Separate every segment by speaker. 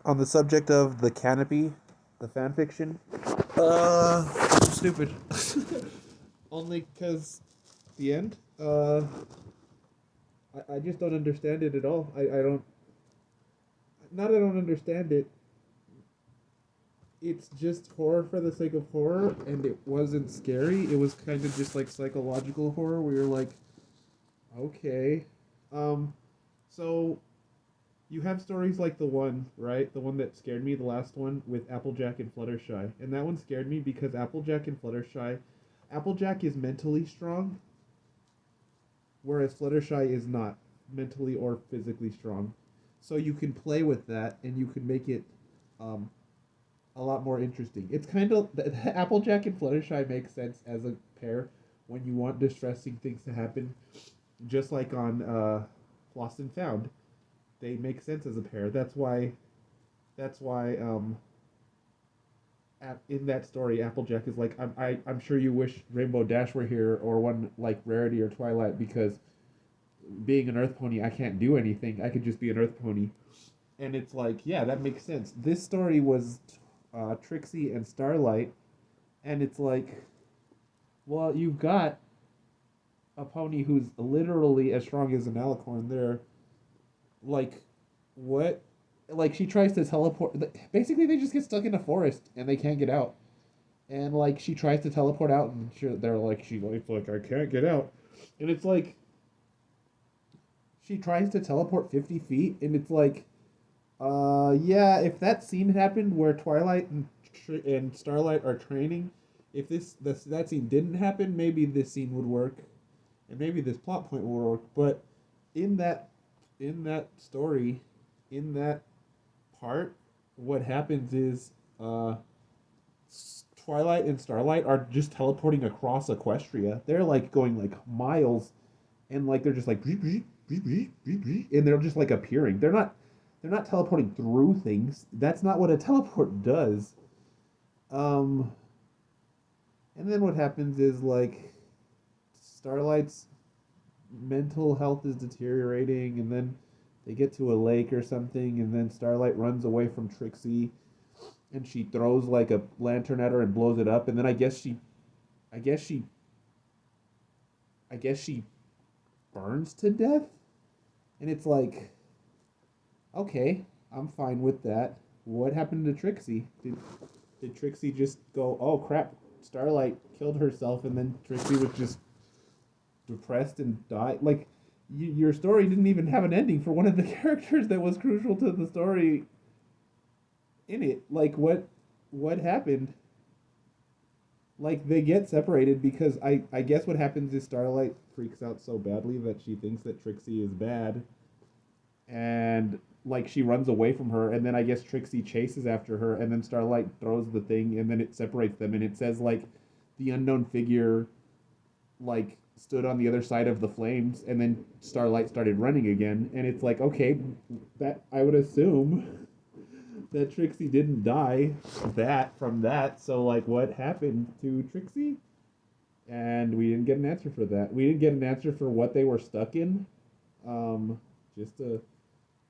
Speaker 1: On the subject of the Canopy, the fan fiction. Stupid. Only because the end. I just don't understand it at all. I don't. Not I don't understand it. It's just horror for the sake of horror, and it wasn't scary. It was kind of just like psychological horror, where you're like, okay. Um, so you have stories like the one, right? The one that scared me, the last one with Applejack and Fluttershy. And that one scared me because Applejack and Fluttershy, Applejack is mentally strong, whereas Fluttershy is not mentally or physically strong. So you can play with that and you can make it um, a lot more interesting. It's kind of Applejack and Fluttershy make sense as a pair when you want distressing things to happen, just like on Lost and Found. They make sense as a pair. That's why in that story, Applejack is like, I'm sure you wish Rainbow Dash were here or one like Rarity or Twilight because being an Earth Pony, I can't do anything. I could just be an Earth Pony, and it's like, yeah, that makes sense. This story was Trixie and Starlight, and it's like, well, you've got a pony who's literally as strong as an alicorn. There, like, what? Like she tries to teleport. Basically, they just get stuck in a forest and they can't get out. And like she tries to teleport out, and they're like, it's like I can't get out, and it's like she tries to teleport 50 feet, and it's like, yeah, if that scene happened where Twilight and Starlight are training, if that scene didn't happen, maybe this scene would work, and maybe this plot point will work. But in that in that story, in that part, what happens is Twilight and Starlight are just teleporting across Equestria. They're like going like miles, and like they're just like and they're just like appearing. They're not teleporting through things. That's not what a teleport does. Um, and then what happens is like Starlight's mental health is deteriorating, and then they get to a lake or something, and then Starlight runs away from Trixie, and she throws like a lantern at her and blows it up, and then I guess she, I guess she burns to death, and it's like, okay, I'm fine with that. What happened to Trixie? Did Trixie just go, oh crap, Starlight killed herself, and then Trixie was just depressed and died? Like, your story didn't even have an ending for one of the characters that was crucial to the story in it. Like, what happened? Like, they get separated because I guess what happens is Starlight freaks out so badly that she thinks that Trixie is bad, and like she runs away from her, and then I guess Trixie chases after her, and then Starlight throws the thing, and then it separates them, and it says like the unknown figure like stood on the other side of the flames, and then Starlight started running again, and it's like, okay, that I would assume that Trixie didn't die that from that, so like what happened to Trixie? And we didn't get an answer for that. We didn't get an answer for what they were stuck in. Um, just a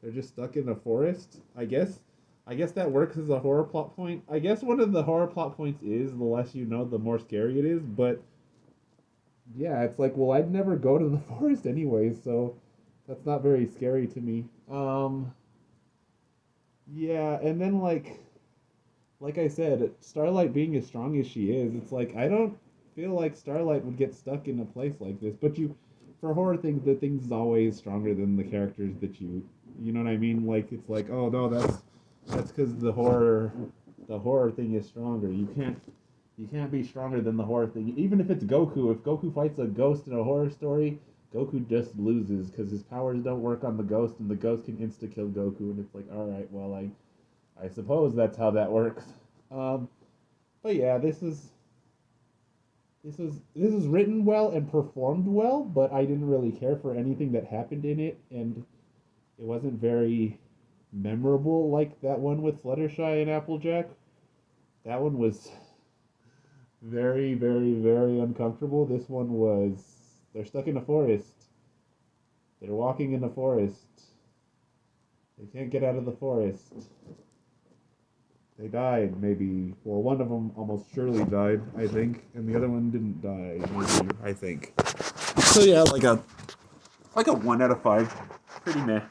Speaker 1: They're just stuck in the forest. I guess that works as a horror plot point. I guess one of the horror plot points is the less you know, the more scary it is. But yeah, it's like, well, I'd never go to the forest anyway, so that's not very scary to me. Yeah, and then like I said, Starlight being as strong as she is, it's like I don't feel like Starlight would get stuck in a place like this. But for horror things, the thing's always stronger than the characters that you know what I mean? Like it's like, oh no, that's because the horror thing is stronger. You can't be stronger than the horror thing. Even if it's Goku, if Goku fights a ghost in a horror story, Goku just loses because his powers don't work on the ghost, and the ghost can insta kill Goku. And it's like, all right, well, I suppose that's how that works. Um, but yeah, this is written well and performed well, but I didn't really care for anything that happened in it, and it wasn't very memorable like that one with Fluttershy and Applejack. That one was very, very, very uncomfortable. This one was, they're stuck in a forest. They're walking in the forest. They can't get out of the forest. They died, maybe. Well, one of them almost surely died, I think, and the other one didn't die, maybe, I think. So yeah, like a 1 out of 5. Pretty meh.